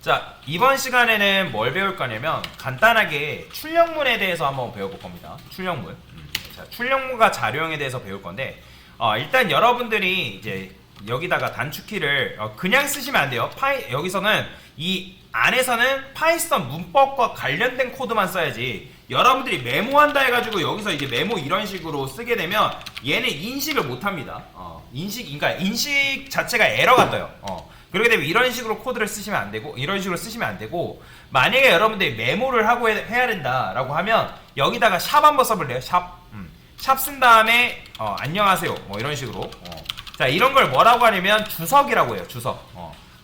자, 이번 시간에는 뭘 배울 거냐면 간단하게 출력문에 대해서 한번 배워볼 겁니다. 출력문. 자, 출력문과 자료형에 대해서 배울 건데 일단 여러분들이 이제 여기다가 단축키를 그냥 쓰시면 안 돼요. 여기서는 이 안에서는 파이썬 문법과 관련된 코드만 써야지. 여러분들이 메모한다 해가지고 여기서 이제 메모 이런 식으로 쓰게 되면 얘는 인식을 못합니다. 그러니까 인식 자체가 에러가 떠요. 그렇게 되면 이런 식으로 코드를 쓰시면 안 되고, 이런 식으로 쓰시면 안 되고, 만약에 여러분들이 메모를 하고 해야 된다라고 하면 여기다가 샵 한번 써볼래요? 샵. 샵 쓴 다음에 안녕하세요. 뭐 이런 식으로. 자, 이런 걸 뭐라고 하냐면 주석이라고 해요. 주석.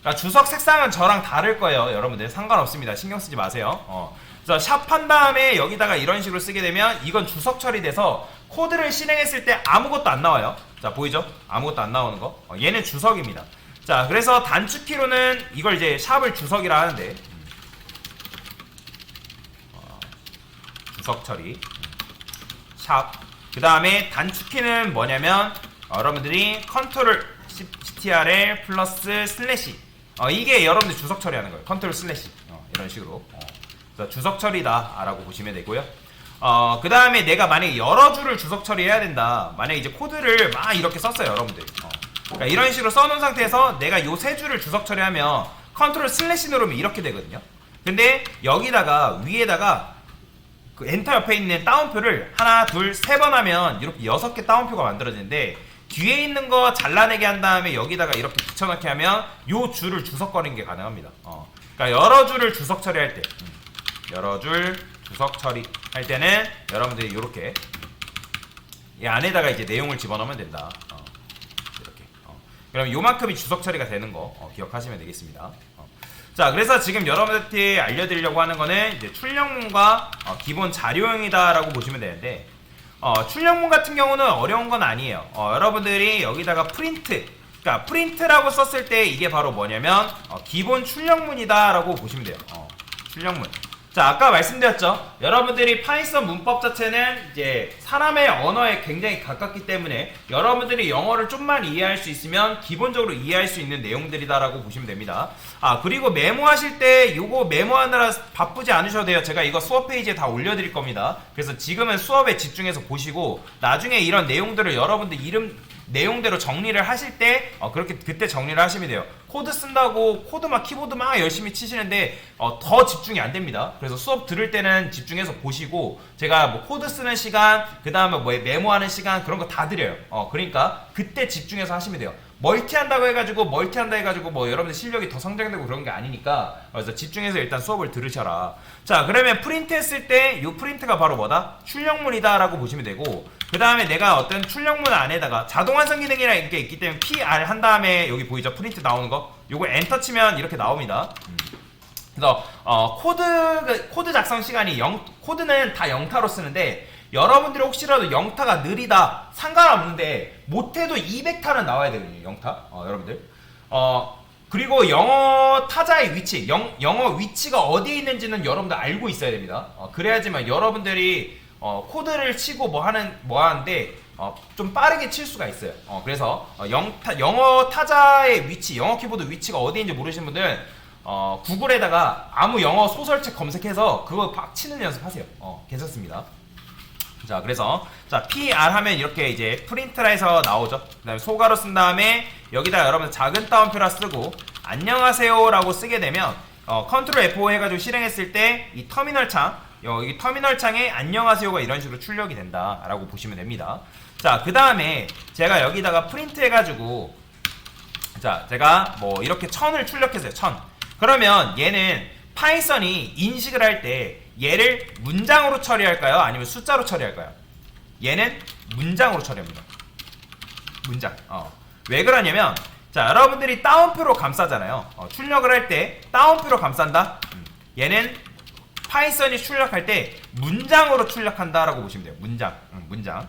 그러니까 주석 색상은 저랑 다를 거예요. 여러분들 상관없습니다. 신경 쓰지 마세요. 그래서 샵 한 다음에 여기다가 이런 식으로 쓰게 되면 이건 주석 처리돼서 코드를 실행했을 때 아무것도 안 나와요. 자, 보이죠? 아무것도 안 나오는 거. 얘는 주석입니다. 자, 그래서 단축키로는 이걸 이제 샵을 주석이라 하는데 주석 처리 샵. 그 다음에 단축키는 뭐냐면 여러분들이 컨트롤 ctrl 플러스 슬래시 이게 여러분들 주석 처리하는 거예요. 컨트롤 슬래시 이런 식으로. 그래서 주석 처리다 라고 보시면 되고요. 그 다음에 내가 만약에 여러 줄을 주석 처리해야 된다. 만약에 이제 코드를 막 이렇게 썼어요, 여러분들. 그러니까 이런 식으로 써놓은 상태에서 내가 요 세 줄을 주석 처리하면 컨트롤 슬래시 누르면 이렇게 되거든요. 근데 여기다가 위에다가 그 엔터 옆에 있는 따옴표를 하나, 둘, 세 번 하면 이렇게 6개 따옴표가 만들어지는데 뒤에 있는 거 잘라내게 한 다음에 여기다가 이렇게 붙여넣기 하면 요 줄을 주석거리는 게 가능합니다. 그러니까 여러 줄을 주석 처리할 때 여러 줄 주석 처리할 때는 여러분들이 이렇게 이 안에다가 이제 내용을 집어넣으면 된다. 이렇게. 그럼 요만큼이 주석 처리가 되는 거 기억하시면 되겠습니다. 자, 그래서 지금 여러분들한테 알려드리려고 하는 거는 이제 출력문과 기본 자료형이다라고 보시면 되는데 출력문 같은 경우는 어려운 건 아니에요. 여러분들이 여기다가 프린트, 그러니까 프린트라고 썼을 때 이게 바로 뭐냐면 기본 출력문이다라고 보시면 돼요. 출력문. 자, 아까 말씀드렸죠. 여러분들이 파이썬 문법 자체는 이제 사람의 언어에 굉장히 가깝기 때문에 여러분들이 영어를 좀만 이해할 수 있으면 기본적으로 이해할 수 있는 내용들이다라고 보시면 됩니다. 그리고 메모하실 때 요거 메모하느라 바쁘지 않으셔도 돼요. 제가 이거 수업 페이지에 다 올려드릴 겁니다. 그래서 지금은 수업에 집중해서 보시고 나중에 이런 내용들을 여러분들 내용대로 정리를 하실 때 그렇게 그때 정리를 하시면 돼요. 코드 쓴다고 코드 막 키보드 막 열심히 치시는데 더 집중이 안 됩니다. 그래서 수업 들을 때는 집중해서 보시고 제가 뭐 코드 쓰는 시간 그 다음에 뭐 메모하는 시간 그런 거 다 드려요. 그러니까 그때 집중해서 하시면 돼요. 멀티한다 해가지고 뭐 여러분들 실력이 더 성장되고 그런 게 아니니까 그래서 집중해서 일단 수업을 들으셔라. 자, 그러면 프린트 했을 때 이 프린트가 바로 뭐다? 출력문이다 라고 보시면 되고 그 다음에 내가 어떤 출력문 안에다가 자동 완성 기능이라는 게 있기 때문에 PR 한 다음에 여기 보이죠? 프린트 나오는 거 요거 엔터 치면 이렇게 나옵니다. 그래서 코드 작성 시간이 코드는 다 영타로 쓰는데 여러분들이 혹시라도 영타가 느리다 상관없는데 못해도 200타는 나와야 되거든요. 영타 여러분들 그리고 영어 타자의 위치 영어 위치가 어디에 있는지는 여러분들 알고 있어야 됩니다. 그래야지만 여러분들이 코드를 치고 뭐 하는데 좀 빠르게 칠 수가 있어요. 그래서 영어 타자의 위치 영어 키보드 위치가 어디인지 모르시는 분들은 구글에다가 아무 영어 소설책 검색해서 그거 막 치는 연습하세요. 괜찮습니다. 자, 그래서 자 PR 하면 이렇게 이제 프린트라 해서 나오죠. 그 다음에 소가로 쓴 다음에 여기다 여러분 작은 따옴표라 쓰고 안녕하세요 라고 쓰게 되면 컨트롤 F5 해가지고 실행했을 때 이 터미널 창 여기 터미널 창에 안녕하세요가 이런 식으로 출력이 된다 라고 보시면 됩니다. 자, 그 다음에 제가 여기다가 프린트 해가지고 자 제가 뭐 이렇게 1000을 출력했어요. 1000. 그러면 얘는 파이썬이 인식을 할 때 얘를 문장으로 처리할까요? 아니면 숫자로 처리할까요? 얘는 문장으로 처리합니다. 문장. 왜 그러냐면 자, 여러분들이 따옴표로 감싸잖아요. 출력을 할 때 따옴표로 감싼다. 얘는 파이썬이 출력할 때 문장으로 출력한다라고 보시면 돼요. 문장.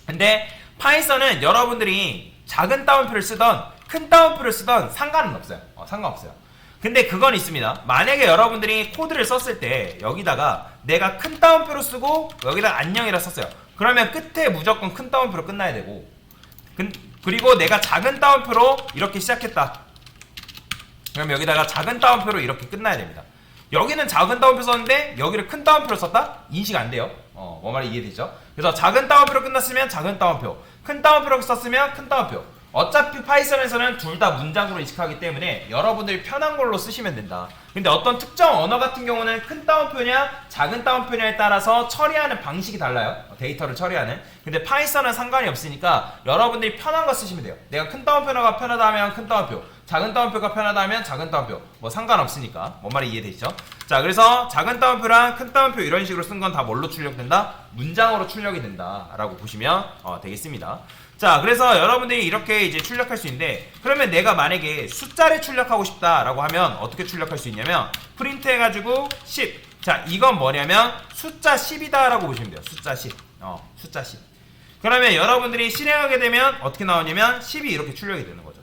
근데 파이썬은 여러분들이 작은 따옴표를 쓰던 큰 따옴표를 쓰던 상관은 없어요. 상관없어요. 근데 그건 있습니다. 만약에 여러분들이 코드를 썼을 때 여기다가 내가 큰 따옴표로 쓰고 여기다 안녕이라 썼어요. 그러면 끝에 무조건 큰 따옴표로 끝나야 되고 그리고 내가 작은 따옴표로 이렇게 시작했다. 그럼 여기다가 작은 따옴표로 이렇게 끝나야 됩니다. 여기는 작은 따옴표 썼는데 여기를 큰 따옴표로 썼다? 인식 안 돼요. 뭔 말이 이해되죠? 그래서 작은 따옴표로 끝났으면 작은 따옴표, 큰 따옴표로 썼으면 큰 따옴표. 어차피 파이썬에서는 둘 다 문장으로 인식하기 때문에 여러분들이 편한 걸로 쓰시면 된다. 근데 어떤 특정 언어 같은 경우는 큰 따옴표냐 작은 따옴표냐에 따라서 처리하는 방식이 달라요. 데이터를 처리하는. 근데 파이썬은 상관이 없으니까 여러분들이 편한 거 쓰시면 돼요. 내가 큰 따옴표가 편하다 하면 큰 따옴표, 작은 따옴표가 편하다 하면 작은 따옴표. 뭐 상관없으니까. 뭔 말이 이해되시죠? 자, 그래서 작은 따옴표랑 큰 따옴표 이런 식으로 쓴 건 다 뭘로 출력된다? 문장으로 출력이 된다 라고 보시면 되겠습니다. 자, 그래서 여러분들이 이렇게 이제 출력할 수 있는데, 그러면 내가 만약에 숫자를 출력하고 싶다라고 하면 어떻게 출력할 수 있냐면 프린트 해가지고 10. 자, 이건 뭐냐면 숫자 10이다 라고 보시면 돼요. 숫자 10. 숫자 10. 그러면 여러분들이 실행하게 되면 어떻게 나오냐면 10이 이렇게 출력이 되는 거죠.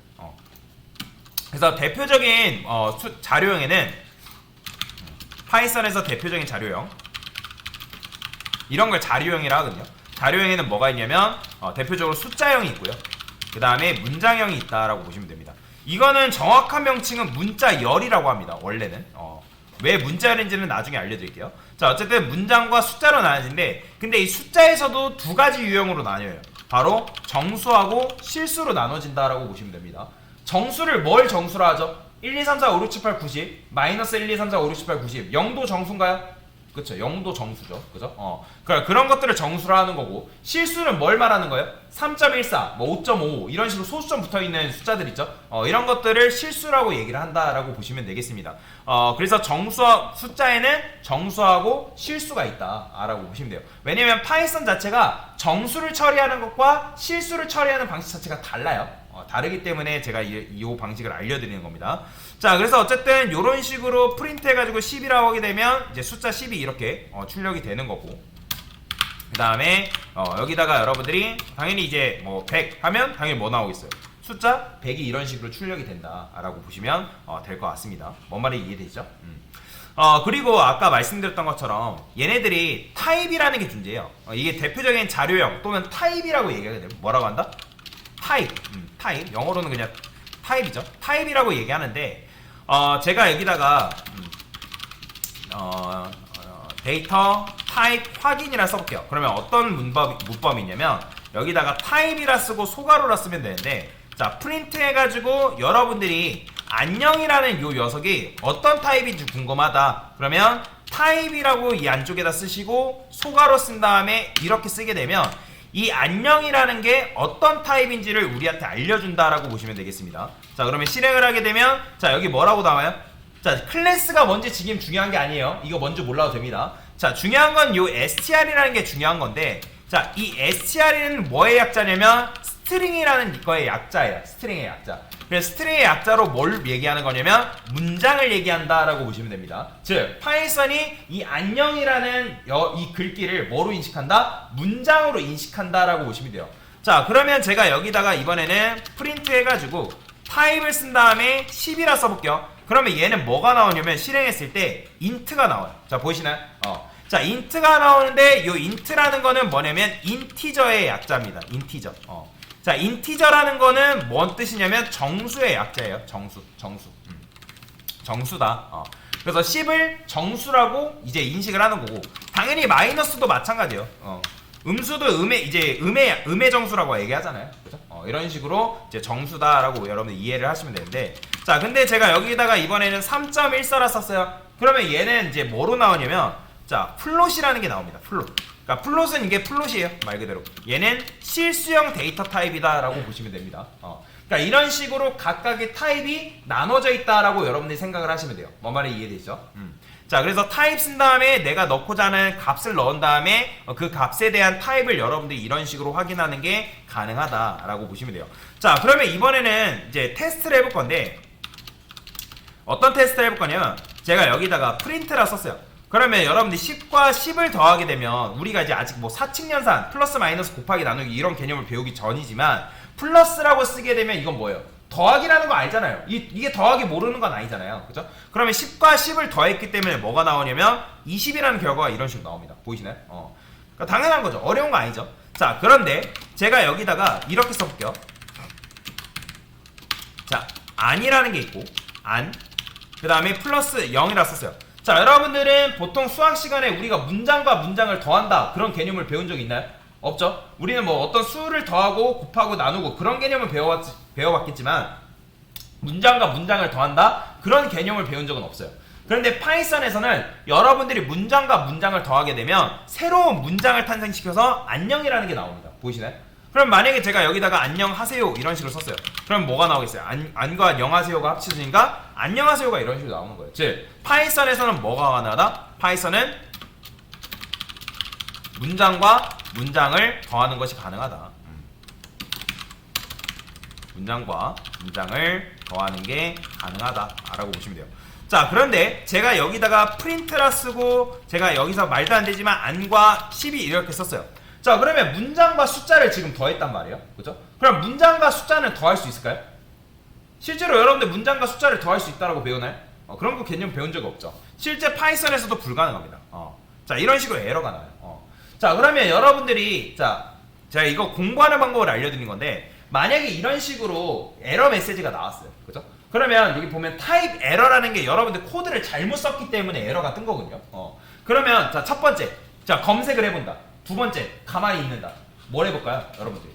그래서 대표적인 자료형에는 파이썬에서 대표적인 자료형 이런 걸 자료형이라 하거든요. 자료형에는 뭐가 있냐면 대표적으로 숫자형이 있고요. 그 다음에 문장형이 있다라고 보시면 됩니다. 이거는 정확한 명칭은 문자열이라고 합니다. 원래는 왜 문자열인지는 나중에 알려드릴게요. 자, 어쨌든 문장과 숫자로 나눠지는데, 근데 이 숫자에서도 두 가지 유형으로 나뉘어요. 바로 정수하고 실수로 나눠진다라고 보시면 됩니다. 정수를 뭘 정수로 하죠? 1, 2, 3, 4, 5, 6, 7, 8, 90 마이너스 1, 2, 3, 4, 5, 6, 7, 8, 90 0도 정수인가요? 그쵸, 0도 정수죠. 그죠? 그런 것들을 정수로 하는 거고, 실수는 뭘 말하는 거예요? 3.14, 뭐 5.55 이런 식으로 소수점 붙어있는 숫자들 있죠? 이런 것들을 실수라고 얘기를 한다라고 보시면 되겠습니다. 그래서 숫자에는 정수하고 실수가 있다라고 보시면 돼요. 왜냐면 파이썬 자체가 정수를 처리하는 것과 실수를 처리하는 방식 자체가 달라요. 다르기 때문에 제가 이 방식을 알려드리는 겁니다. 자, 그래서 어쨌든 이런 식으로 프린트 해가지고 10이라고 하게 되면 이제 숫자 10이 이렇게 출력이 되는 거고, 그 다음에 여기다가 여러분들이 당연히 이제 뭐 100 하면 당연히 뭐 나오겠어요? 숫자 100이 이런 식으로 출력이 된다라고 보시면 될 것 같습니다. 뭔 말이 이해되죠? 그리고 아까 말씀드렸던 것처럼 얘네들이 타입이라는 게 존재해요. 이게 대표적인 자료형 또는 타입이라고 얘기하게 되면 뭐라고 한다? 타입. 영어로는 그냥 타입이죠. 타입이라고 얘기하는데, 제가 여기다가 데이터 타입 확인이라 써볼게요. 그러면 어떤 문법이냐면 여기다가 타입이라 쓰고 소괄호라 쓰면 되는데, 자, 프린트 해가지고 여러분들이 안녕이라는 요 녀석이 어떤 타입인지 궁금하다. 그러면 타입이라고 이 안쪽에다 쓰시고 소괄호 쓴 다음에 이렇게 쓰게 되면 이 안녕이라는 게 어떤 타입인지를 우리한테 알려준다라고 보시면 되겠습니다. 자, 그러면 실행을 하게 되면 자, 여기 뭐라고 나와요? 자, 클래스가 뭔지 지금 중요한 게 아니에요. 이거 뭔지 몰라도 됩니다. 자, 중요한 건 요 str이라는 게 중요한 건데, 자, 이 str은 뭐의 약자냐면 스트링이라는 거의 약자예요. 스트링의 약자. 그래서 스트링의 약자로 뭘 얘기하는 거냐면 문장을 얘기한다라고 보시면 됩니다. 즉, 파이썬이 이 안녕이라는 이 글귀를 뭐로 인식한다? 문장으로 인식한다라고 보시면 돼요. 자, 그러면 제가 여기다가 이번에는 프린트 해가지고 타입을 쓴 다음에 10이라 써볼게요. 그러면 얘는 뭐가 나오냐면 실행했을 때 int가 나와요. 자, 보이시나요? 자, int가 나오는데 요 int라는 거는 뭐냐면 인티저의 약자입니다. 인티저. 자, 인티저라는 거는 뭔 뜻이냐면 정수의 약자예요. 정수다. 그래서 10을 정수라고 이제 인식을 하는 거고, 당연히 마이너스도 마찬가지예요. 음수도 음의 정수라고 얘기하잖아요. 그죠? 이런 식으로 이제 정수다라고 여러분들 이해를 하시면 되는데, 자, 근데 제가 여기다가 이번에는 3.14라 썼어요. 그러면 얘는 이제 뭐로 나오냐면, 자, 플롯이라는 게 나옵니다. 플롯. 그러니까 플롯은 이게 플롯이에요. 말 그대로. 얘는 실수형 데이터 타입이다라고 보시면 됩니다. 그러니까 이런 식으로 각각의 타입이 나눠져 있다라고 여러분들이 생각을 하시면 돼요. 뭔 말이 이해되죠? 자, 그래서 타입 쓴 다음에 내가 넣고자 하는 값을 넣은 다음에 그 값에 대한 타입을 여러분들이 이런 식으로 확인하는 게 가능하다라고 보시면 돼요. 자, 그러면 이번에는 이제 테스트를 해볼 건데, 어떤 테스트를 해볼 거냐면 제가 여기다가 프린트라 썼어요. 그러면 여러분들이 10과 10을 더하게 되면 우리가 이제 아직 뭐 사칙연산 플러스 마이너스 곱하기 나누기 이런 개념을 배우기 전이지만, 플러스라고 쓰게 되면 이건 뭐예요? 더하기라는 거 알잖아요. 이게 더하기 모르는 건 아니잖아요. 그죠? 그러면 10과 10을 더했기 때문에 뭐가 나오냐면 20이라는 결과가 이런 식으로 나옵니다. 보이시나요? 그러니까 당연한 거죠. 어려운 거 아니죠. 자, 그런데 제가 여기다가 이렇게 써볼게요. 자, 아니라는 게 있고 그 다음에 플러스 0이라 썼어요. 자, 여러분들은 보통 수학 시간에 우리가 문장과 문장을 더한다 그런 개념을 배운 적 있나요? 없죠? 우리는 뭐 어떤 수를 더하고 곱하고 나누고 그런 개념을 배워봤겠지만 문장과 문장을 더한다 그런 개념을 배운 적은 없어요. 그런데 파이썬에서는 여러분들이 문장과 문장을 더하게 되면 새로운 문장을 탄생시켜서 안녕이라는 게 나옵니다. 보이시나요? 그럼 만약에 제가 여기다가 안녕하세요 이런 식으로 썼어요. 그럼 뭐가 나오겠어요? 안과 안녕하세요가 합쳐지니까 안녕하세요가 이런 식으로 나오는 거예요. 즉 파이썬에서는 뭐가 가능하다? 파이썬은 문장과 문장을 더하는 것이 가능하다. 문장과 문장을 더하는 게 가능하다 라고 보시면 돼요. 자, 그런데 제가 여기다가 프린트라 쓰고 제가 여기서 말도 안 되지만 안과 10이 이렇게 썼어요. 자, 그러면 문장과 숫자를 지금 더했단 말이에요. 그죠? 그럼 문장과 숫자는 더할 수 있을까요? 실제로 여러분들 문장과 숫자를 더할 수 있다고 배우나요? 그런 거 개념 배운 적 없죠. 실제 파이썬에서도 불가능합니다. 자, 이런 식으로 에러가 나요. 자, 그러면 여러분들이 제가 이거 공부하는 방법을 알려드린 건데 만약에 이런 식으로 에러 메시지가 나왔어요. 그죠? 그러면 여기 보면 타입 에러라는 게 여러분들 코드를 잘못 썼기 때문에 에러가 뜬 거거든요. 그러면 자, 첫 번째, 자, 검색을 해본다. 두 번째, 가만히 있는다. 뭘 해볼까요, 여러분들이?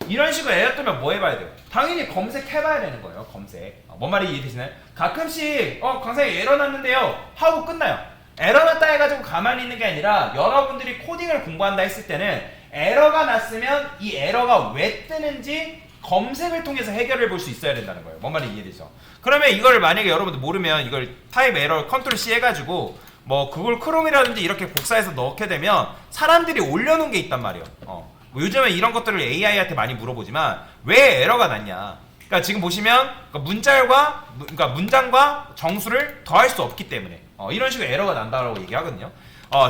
이런 식으로 에러 뜨면 뭐 해봐야 돼요? 당연히 검색해봐야 되는 거예요. 검색. 뭔 말이 이해되시나요? 가끔씩 강사님 에러 났는데요 하고 끝나요. 에러 났다 해가지고 가만히 있는 게 아니라 여러분들이 코딩을 공부한다 했을 때는 에러가 났으면 이 에러가 왜 뜨는지 검색을 통해서 해결해 볼 수 있어야 된다는 거예요. 뭔 말이 이해되죠? 그러면 이걸 만약에 여러분들 모르면 이걸 타입 에러 컨트롤 C 해가지고 뭐 구글 크롬이라든지 이렇게 복사해서 넣게 되면 사람들이 올려놓은 게 있단 말이에요. 뭐 요즘에 이런 것들을 AI한테 많이 물어보지만 왜 에러가 났냐? 그러니까 지금 보시면 그러니까 문장과 정수를 더할 수 없기 때문에 이런 식으로 에러가 난다고 얘기하거든요.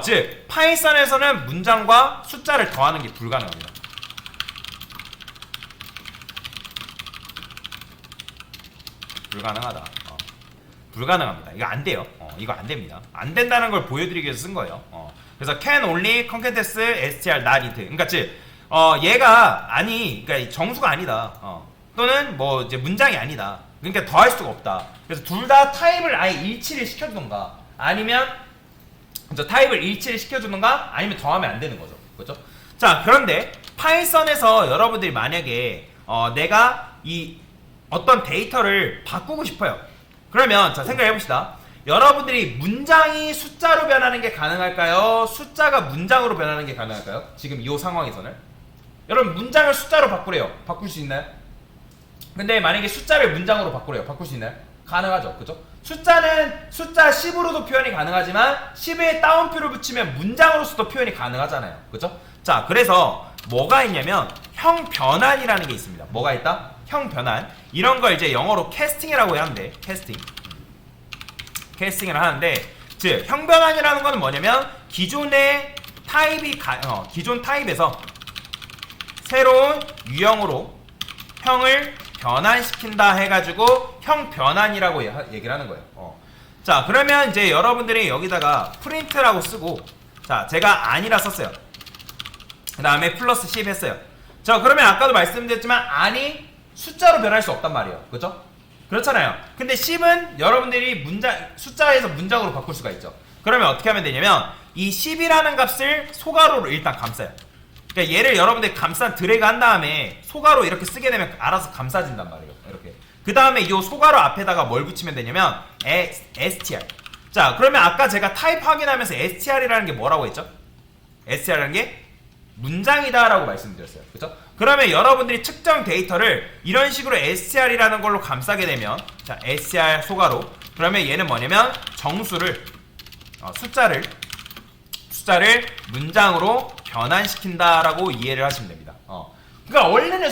즉 파이썬에서는 문장과 숫자를 더하는 게 불가능합니다. 불가능하다. 불가능합니다. 이거 안 돼요. 이거 안 됩니다. 안 된다는 걸 보여드리기 위해서 쓴 거예요. 그래서 can only concatenate str not int. 그러니까 즉 얘가 그러니까 정수가 아니다. 또는 뭐 이제 문장이 아니다. 그러니까 더할 수가 없다. 그래서 둘 다 타입을 아예 일치를 시켜주던가 아니면 타입을 일치를 시켜주던가 아니면 더하면 안 되는 거죠. 그렇죠? 자, 그런데 파이썬에서 여러분들이 만약에 내가 이 어떤 데이터를 바꾸고 싶어요. 그러면 자, 생각해 봅시다. 여러분들이 문장이 숫자로 변하는 게 가능할까요? 숫자가 문장으로 변하는 게 가능할까요? 지금 이 상황에서는 여러분 문장을 숫자로 바꾸래요. 바꿀 수 있나요? 근데 만약에 숫자를 문장으로 바꾸래요. 바꿀 수 있나요? 가능하죠. 그죠? 숫자는 숫자 10으로도 표현이 가능하지만 10에 따옴표를 붙이면 문장으로서도 표현이 가능하잖아요. 그죠? 자, 그래서 뭐가 있냐면 형변환이라는 게 있습니다. 뭐가 있다? 형변환. 이런 걸 이제 영어로 캐스팅이라고 하는데 캐스팅을 하는데 즉 형변환이라는 거는 뭐냐면 기존의 타입이 기존 타입에서 새로운 유형으로 형을 변환시킨다 해가지고 형변환이라고 얘기를 하는 거예요. 자, 그러면 이제 여러분들이 여기다가 프린트라고 쓰고 자, 제가 아니라 썼어요. 그 다음에 플러스 10 했어요. 자, 그러면 아까도 말씀드렸지만 아니 숫자로 변할 수 없단 말이에요. 그렇죠? 그렇잖아요. 근데 10은 여러분들이 숫자에서 문장으로 바꿀 수가 있죠. 그러면 어떻게 하면 되냐면 이 10이라는 값을 소괄호로 일단 감싸요. 그러니까 얘를 여러분들이 드래그 한 다음에 소괄호 이렇게 쓰게 되면 알아서 감싸진단 말이에요. 이렇게. 그 다음에 이 소괄호 앞에다가 뭘 붙이면 되냐면 str. 자, 그러면 아까 제가 타입 확인하면서 str이라는 게 뭐라고 했죠? str이라는 게 문장이다 라고 말씀드렸어요. 그죠? 그러면 여러분들이 측정 데이터를 이런 식으로 str이라는 걸로 감싸게 되면 자, str 소괄호. 그러면 얘는 뭐냐면 정수를 숫자를 문장으로 변환시킨다라고 이해를 하시면 됩니다. 그러니까 원래는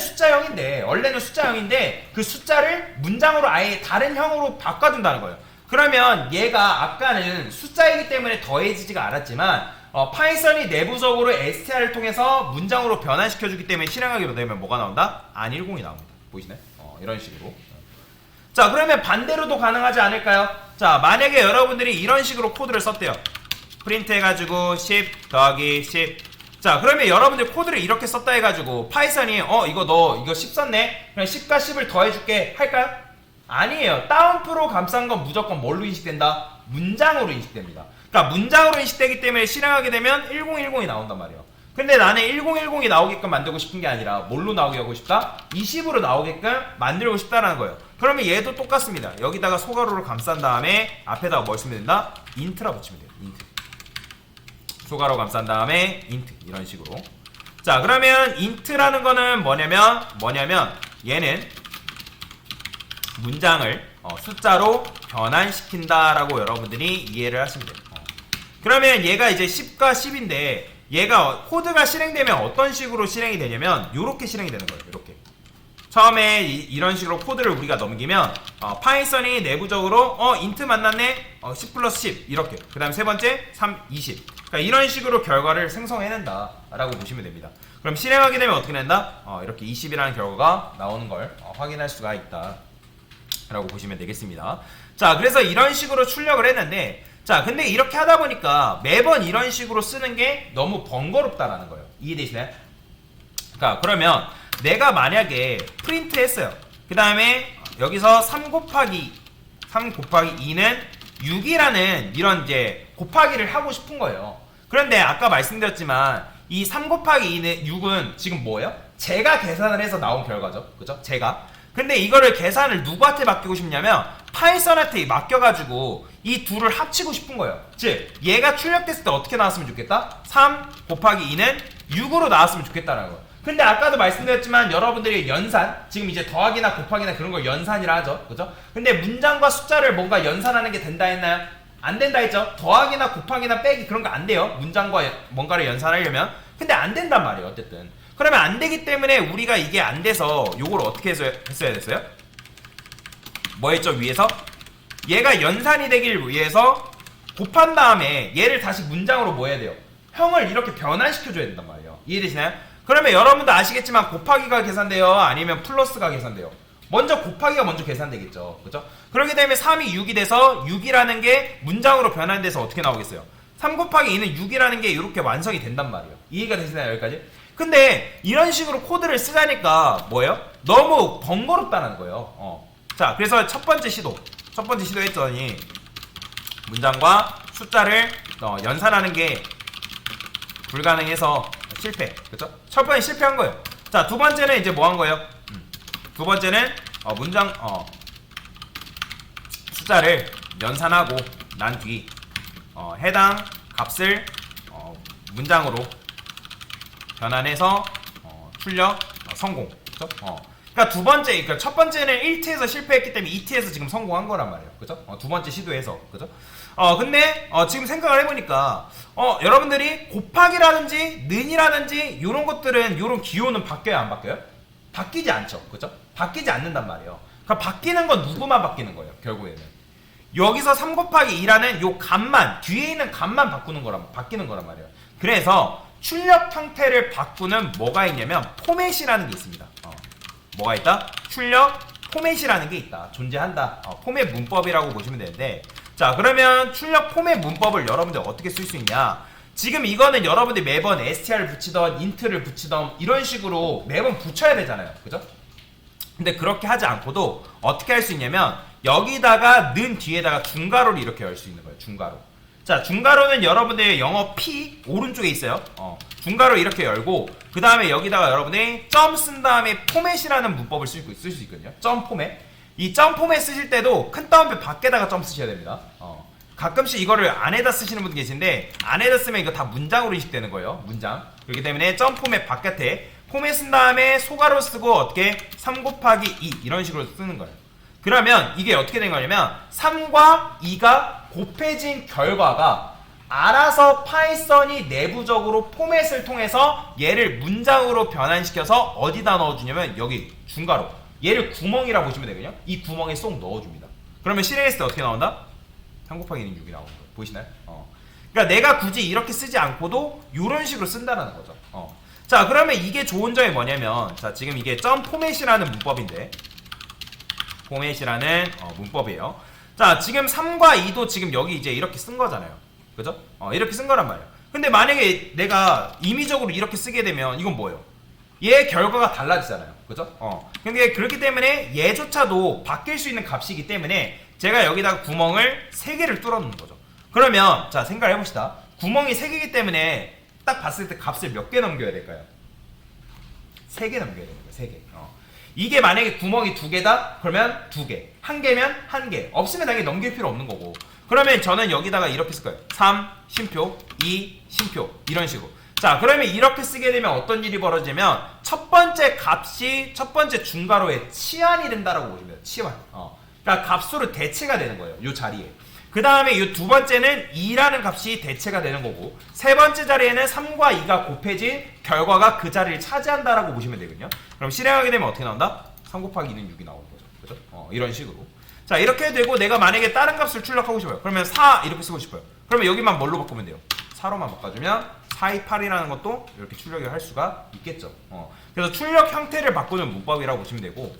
숫자형인데 그 숫자를 문장으로 아예 다른 형으로 바꿔준다는 거예요. 그러면 얘가 아까는 숫자이기 때문에 더해지지가 않았지만 파이썬이 내부적으로 str을 통해서 문장으로 변환시켜주기 때문에 실행하게 되면 뭐가 나온다? an10이 나옵니다. 보이시나요? 이런 식으로. 자, 그러면 반대로도 가능하지 않을까요? 자, 만약에 여러분들이 이런 식으로 코드를 썼대요. 프린트 해가지고 10 더하기 10. 자, 그러면 여러분들 코드를 이렇게 썼다 해가지고 파이썬이 이거 10 썼네? 그냥 10과 10을 더해줄게 할까요? 아니에요. 다운표로 감싼 건 무조건 뭘로 인식된다? 문장으로 인식됩니다. 그러니까 문장으로 인식되기 때문에 실행하게 되면 1010이 나온단 말이에요. 근데 나는 1010이 나오게끔 만들고 싶은 게 아니라 뭘로 나오게 하고 싶다? 20으로 나오게끔 만들고 싶다라는 거예요. 그러면 얘도 똑같습니다. 여기다가 소가로를 감싼 다음에 앞에다가 뭘 쓰면 된다? 인트라 붙이면 돼요. 인트. 소가로 감싼 다음에 인트. 이런 식으로. 자, 그러면 인트라는 거는 뭐냐면 얘는 문장을 숫자로 변환시킨다라고 여러분들이 이해를 하시면 돼요. 그러면 얘가 이제 10과 10인데 얘가 코드가 실행되면 어떤 식으로 실행이 되냐면 요렇게 실행이 되는 거예요. 이렇게 처음에 이런 식으로 코드를 우리가 넘기면 파이썬이 내부적으로 인트 만났네 10 플러스 10 이렇게 그 다음 세 번째 3, 20 그러니까 이런 식으로 결과를 생성해낸다 라고 보시면 됩니다. 그럼 실행하게 되면 어떻게 된다? 이렇게 20이라는 결과가 나오는 걸 확인할 수가 있다 라고 보시면 되겠습니다. 자, 그래서 이런 식으로 출력을 했는데 자, 근데 이렇게 하다 보니까 매번 이런 식으로 쓰는 게 너무 번거롭다라는 거예요. 이해되시나요? 그러니까 그러면 내가 만약에 프린트 했어요. 그 다음에 여기서 3 곱하기 2는 6이라는 이런 이제 곱하기를 하고 싶은 거예요. 그런데 아까 말씀드렸지만 이 3 곱하기 6은 지금 뭐예요? 제가 계산을 해서 나온 결과죠. 그죠? 제가. 근데 이거를 계산을 누구한테 맡기고 싶냐면 파이썬한테 맡겨가지고 이 둘을 합치고 싶은 거예요. 즉 얘가 출력됐을 때 어떻게 나왔으면 좋겠다? 3 곱하기 2는 6으로 나왔으면 좋겠다라는 거예요. 근데 아까도 말씀드렸지만 여러분들이 연산, 지금 이제 더하기나 곱하기나 그런 걸 연산이라 하죠. 그죠? 근데 문장과 숫자를 뭔가 연산하는 게 된다 했나요? 안 된다 했죠? 더하기나 곱하기나 빼기 그런 거 안 돼요. 문장과 뭔가를 연산하려면. 근데 안 된단 말이에요. 어쨌든. 그러면 안 되기 때문에 우리가 이게 안 돼서 요걸 어떻게 했어야 됐어요? 뭐 했죠? 위에서? 얘가 연산이 되길 위해서 곱한 다음에 얘를 다시 문장으로 뭐 해야 돼요? 형을 이렇게 변환시켜줘야 된단 말이에요. 이해되시나요? 그러면 여러분도 아시겠지만 곱하기가 계산돼요? 아니면 플러스가 계산돼요? 먼저 곱하기가 먼저 계산되겠죠. 그죠? 그렇게 되면 3이 6이 돼서 6이라는 게 문장으로 변환돼서 어떻게 나오겠어요? 3 곱하기 2는 6이라는 게 이렇게 완성이 된단 말이에요. 이해가 되시나요? 여기까지? 근데 이런 식으로 코드를 쓰자니까 뭐예요? 너무 번거롭다는 거예요. 자, 그래서 첫 번째 시도 했더니 문장과 숫자를 연산하는 게 불가능해서 실패. 그쵸? 첫 번째 실패한 거예요. 자, 두 번째는 이제 뭐 한 거예요? 두 번째는 문장 숫자를 연산하고 난 뒤 해당 값을 문장으로 변환해서 출력 성공. 그쵸? 그러니까 두 번째, 그러니까 첫 번째는 1T에서 실패했기 때문에 2T에서 지금 성공한 거란 말이에요. 그죠? 두 번째 시도에서. 그죠? 근데 지금 생각을 해보니까 여러분들이 곱하기라든지 는이라든지 이런 것들은 이런 기호는 바뀌어요, 안 바뀌어요? 바뀌지 않죠. 그죠? 바뀌지 않는단 말이에요. 그러니까 바뀌는 건 누구만 바뀌는 거예요, 결국에는. 여기서 3 곱하기 2라는 요 값만, 뒤에 있는 값만 바뀌는 거란 말이에요. 그래서 출력 형태를 바꾸는 뭐가 있냐면 포맷이라는 게 있습니다. 뭐가 있다? 출력 포맷이라는 게 있다. 존재한다. 포맷 문법이라고 보시면 되는데, 자, 그러면 출력 포맷 문법을 여러분들 어떻게 쓸 수 있냐? 지금 이거는 여러분들이 매번 str을 붙이던 인트를 붙이던 이런 식으로 매번 붙여야 되잖아요. 그죠? 근데 그렇게 하지 않고도 어떻게 할 수 있냐면 여기다가 는 뒤에다가 중괄호를 이렇게 열 수 있는 거예요. 중괄호. 자, 중괄호는 여러분들의 영어 P 오른쪽에 있어요. 중괄호 이렇게 열고 그 다음에 여기다가 여러분들이 점 쓴 다음에 포맷이라는 문법을 쓸 수 있거든요. 점 포맷. 이 점 포맷 쓰실 때도 큰 따옴표 밖에다가 점 쓰셔야 됩니다. 가끔씩 이거를 안에다 쓰시는 분도 계신데 안에다 쓰면 이거 다 문장으로 인식되는 거예요. 문장. 그렇기 때문에 점 포맷 바깥에 포맷 쓴 다음에 소가로 쓰고 어떻게 3 곱하기 2 이런 식으로 쓰는 거예요. 그러면 이게 어떻게 된 거냐면 3과 2가 곱해진 결과가 알아서 파이썬이 내부적으로 포맷을 통해서 얘를 문장으로 변환시켜서 어디다 넣어주냐면 여기 중괄호, 얘를 구멍이라 보시면 되거든요. 이 구멍에 쏙 넣어줍니다. 그러면 실행했을 때 어떻게 나온다? 3 곱하기 2는 6이 나오는 거예요. 보이시나요? 그러니까 내가 굳이 이렇게 쓰지 않고도 이런 식으로 쓴다는 거죠. 자, 그러면 이게 좋은 점이 뭐냐면, 자, 지금 이게 점 포맷이라는 문법인데, 포맷이라는 문법이에요. 자, 지금 3과 2도 지금 여기 이제 이렇게 쓴 거잖아요. 그죠? 이렇게 쓴 거란 말이에요. 근데 만약에 내가 임의적으로 이렇게 쓰게 되면 이건 뭐예요? 얘 결과가 달라지잖아요. 그죠? 근데 그렇기 때문에 얘조차도 바뀔 수 있는 값이기 때문에 제가 여기다가 구멍을 3개를 뚫어놓는 거죠. 그러면 자 생각을 해봅시다. 구멍이 3개이기 때문에 딱 봤을 때 값을 몇 개 넘겨야 될까요? 3개 넘겨야 되는 거예요. 3개. 이게 만약에 구멍이 2개다? 그러면 2개. 1개면 1개. 없으면 당연히 넘길 필요 없는 거고. 그러면 저는 여기다가 이렇게 쓸 거예요. 3 쉼표, 2 쉼표 이런 식으로. 자 그러면 이렇게 쓰게 되면 어떤 일이 벌어지냐면 첫 번째 값이 첫 번째 중괄호의 치환이 된다라고 보시면 돼요. 치환. 그러니까 값으로 대체가 되는 거예요. 이 자리에. 그 다음에 이 두 번째는 2라는 값이 대체가 되는 거고 세 번째 자리에는 3과 2가 곱해진 결과가 그 자리를 차지한다라고 보시면 되거든요. 그럼 실행하게 되면 어떻게 나온다? 3 곱하기 2는 6이 나오는 거죠. 그죠? 이런 식으로. 자 이렇게 되고 내가 만약에 다른 값을 출력하고 싶어요. 그러면 4 이렇게 쓰고 싶어요. 그러면 여기만 뭘로 바꾸면 돼요? 4로만 바꿔주면 428이라는 것도 이렇게 출력을 할 수가 있겠죠. 그래서 출력 형태를 바꾸는 문법이라고 보시면 되고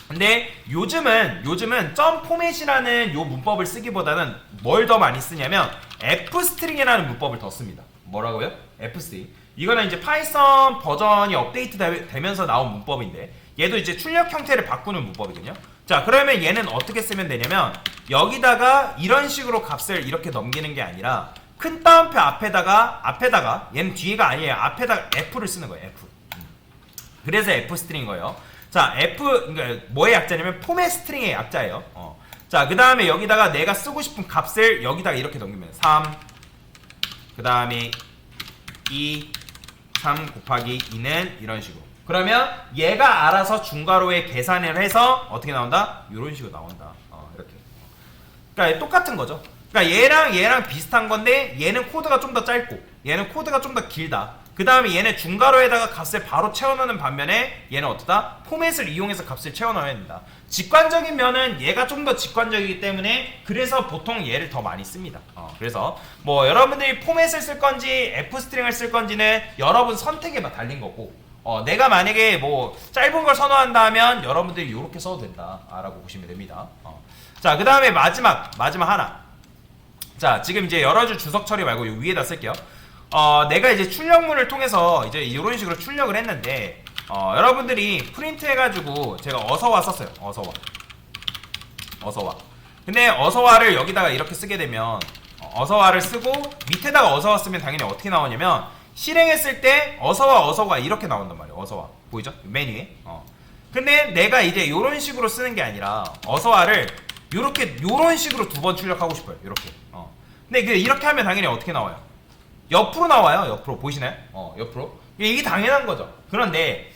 근데 요즘은 점 포맷이라는 요 문법을 쓰기보다는 뭘 더 많이 쓰냐면 f스트링이라는 문법을 더 씁니다. 뭐라고요? f스트링. 이거는 이제 파이썬 버전이 업데이트 되면서 나온 문법인데 얘도 이제 출력 형태를 바꾸는 문법이거든요. 자 그러면 얘는 어떻게 쓰면 되냐면 여기다가 이런 식으로 값을 이렇게 넘기는 게 아니라 큰 따옴표 앞에다가 얘는 뒤가 아니에요. 앞에다가 f를 쓰는 거예요. f. 그래서 f스트링인 거예요. 자, 그러니까 뭐의 약자냐면 포맷 스트링의 약자예요. 자, 그 다음에 여기다가 내가 쓰고 싶은 값을 여기다가 이렇게 넘기면 3, 그 다음에 2, 3 곱하기 2는 이런 식으로. 그러면 얘가 알아서 중괄호에 계산을 해서 어떻게 나온다? 이런 식으로 나온다. 이렇게. 그러니까 똑같은 거죠. 그러니까 얘랑 비슷한 건데 얘는 코드가 좀 더 짧고 얘는 코드가 좀 더 길다. 그 다음에 얘는 중괄호에다가 값을 바로 채워넣는 반면에 얘는 어떠다? 포맷을 이용해서 값을 채워넣어야 된다. 직관적인 면은 얘가 좀 더 직관적이기 때문에 그래서 보통 얘를 더 많이 씁니다. 그래서 뭐 여러분들이 포맷을 쓸 건지 f스트링을 쓸 건지는 여러분 선택에 달린 거고 내가 만약에 뭐 짧은 걸 선호한다 하면 여러분들이 이렇게 써도 된다 라고 보시면 됩니다. 자 그 다음에 마지막 하나. 자 지금 이제 열어줄 주석 처리 말고 요 위에다 쓸게요. 내가 이제 출력문을 통해서 이제 이런 식으로 출력을 했는데 여러분들이 프린트 해가지고 제가 어서와 썼어요. 어서와. 근데 어서와를 여기다가 이렇게 쓰게 되면 어서와를 쓰고 밑에다가 어서와 쓰면 당연히 어떻게 나오냐면 실행했을 때 어서와 이렇게 나온단 말이에요. 어서와 보이죠? 메뉴에. 근데 내가 이제 이런 식으로 쓰는 게 아니라 어서와를 요런 식으로 2번 출력하고 싶어요. 이렇게. 근데 이렇게 하면 당연히 어떻게 나와요? 옆으로 나와요. 옆으로 보이시나요? 옆으로. 이게 당연한 거죠. 그런데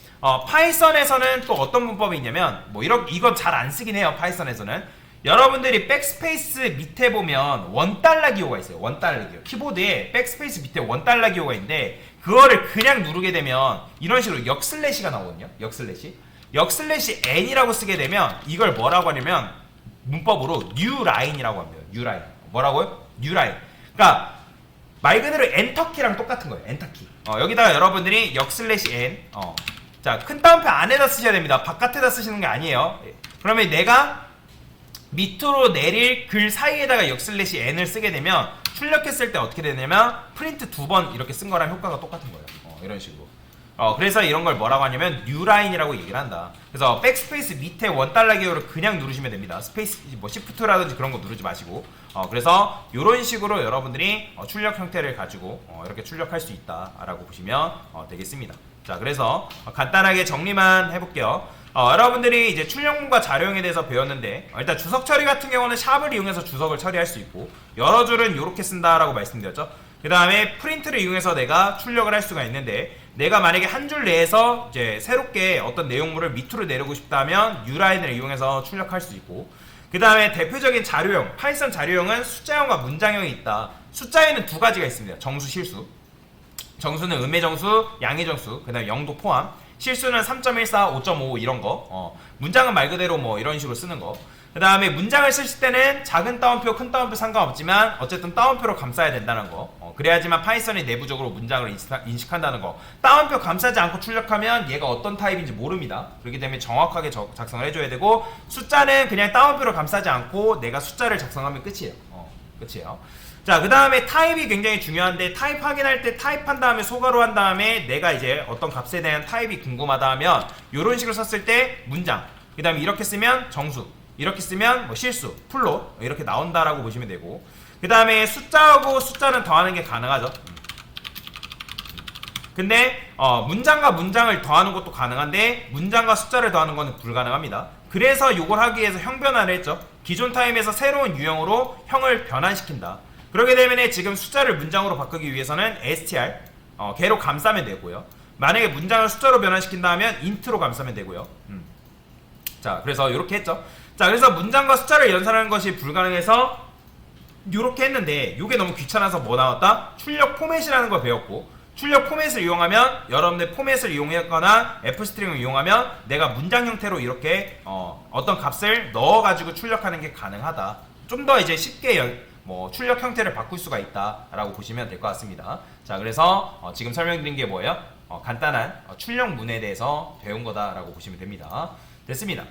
파이썬에서는 또 어떤 문법이 있냐면 뭐 이건 잘 안 쓰긴 해요. 파이썬에서는 여러분들이 백스페이스 밑에 보면 원달러 기호가 있어요. 원달러 기호. 키보드에 백스페이스 밑에 원달러 기호가 있는데 그거를 그냥 누르게 되면 이런 식으로 역슬래시가 나오거든요. 역슬래시 n이라고 쓰게 되면 이걸 뭐라고 하냐면 문법으로 new line이라고 합니다. new line. 뭐라고요? new line. 그러니까 말 그대로 엔터키랑 똑같은 거예요. 엔터키. 여기다가 여러분들이 역슬래시 n. 자, 큰 따옴표 안에다 쓰셔야 됩니다. 바깥에다 쓰시는 게 아니에요. 그러면 내가 밑으로 내릴 글 사이에다가 역슬래시 n을 쓰게 되면 출력했을 때 어떻게 되냐면 프린트 2번 이렇게 쓴 거랑 효과가 똑같은 거예요. 이런 식으로. 그래서 이런 걸 뭐라고 하냐면 뉴라인이라고 얘기를 한다. 그래서 백스페이스 밑에 원달러 기호를 그냥 누르시면 됩니다. 스페이스 뭐 시프트라든지 그런 거 누르지 마시고. 그래서 이런 식으로 여러분들이 출력 형태를 가지고 이렇게 출력할 수 있다라고 보시면 되겠습니다. 자, 그래서 간단하게 정리만 해볼게요. 여러분들이 이제 출력문과 자료형에 대해서 배웠는데 일단 주석 처리 같은 경우는 샵을 이용해서 주석을 처리할 수 있고 여러 줄은 이렇게 쓴다라고 말씀드렸죠. 그 다음에 프린트를 이용해서 내가 출력을 할 수가 있는데 내가 만약에 한 줄 내에서 이제 새롭게 어떤 내용물을 밑으로 내리고 싶다면 U라인을 이용해서 출력할 수 있고 그 다음에 대표적인 자료형, 파이썬 자료형은 숫자형과 문장형이 있다. 숫자에는 2가지가 있습니다. 정수, 실수. 정수는 음의 정수, 양의 정수, 그 다음에 0도 포함. 실수는 3.14, 5.5 이런 거. 문장은 말 그대로 뭐 이런 식으로 쓰는 거. 그 다음에 문장을 쓰실 때는 작은 따옴표, 큰 따옴표 상관없지만 어쨌든 따옴표로 감싸야 된다는 거. 그래야지만 파이썬이 내부적으로 문장을 인식한다는 거. 따옴표 감싸지 않고 출력하면 얘가 어떤 타입인지 모릅니다. 그렇기 때문에 정확하게 작성을 해줘야 되고 숫자는 그냥 따옴표로 감싸지 않고 내가 숫자를 작성하면 끝이에요. 끝이에요. 자, 그 다음에 타입이 굉장히 중요한데, 타입 확인할 때 타입한 다음에 소괄호 한 다음에 내가 이제 어떤 값에 대한 타입이 궁금하다 하면 이런 식으로 썼을 때 문장, 그 다음에 이렇게 쓰면 정수, 이렇게 쓰면 뭐 실수, 플롯 이렇게 나온다라고 보시면 되고, 그 다음에 숫자하고 숫자는 더하는 게 가능하죠. 근데 문장과 문장을 더하는 것도 가능한데 문장과 숫자를 더하는 것은 불가능합니다. 그래서 요걸 하기 위해서 형 변화를 했죠. 기존 타입에서 새로운 유형으로 형을 변환시킨다. 그렇게 되면 지금 숫자를 문장으로 바꾸기 위해서는 str 개로 감싸면 되고요. 만약에 문장을 숫자로 변환시킨다 하면 int로 감싸면 되고요. 자, 그래서 이렇게 했죠. 자, 그래서 문장과 숫자를 연산하는 것이 불가능해서 이렇게 했는데, 이게 너무 귀찮아서 뭐 나왔다? 출력 포맷이라는 걸 배웠고, 출력 포맷을 이용하면, 여러분들 포맷을 이용했거나 f스트링을 이용하면 내가 문장 형태로 이렇게 어떤 값을 넣어가지고 출력하는 게 가능하다. 좀 더 이제 쉽게 출력 형태를 바꿀 수가 있다라고 보시면 될 것 같습니다. 자, 그래서 지금 설명드린 게 뭐예요? 간단한 출력문에 대해서 배운 거다라고 보시면 됩니다. 됐습니다.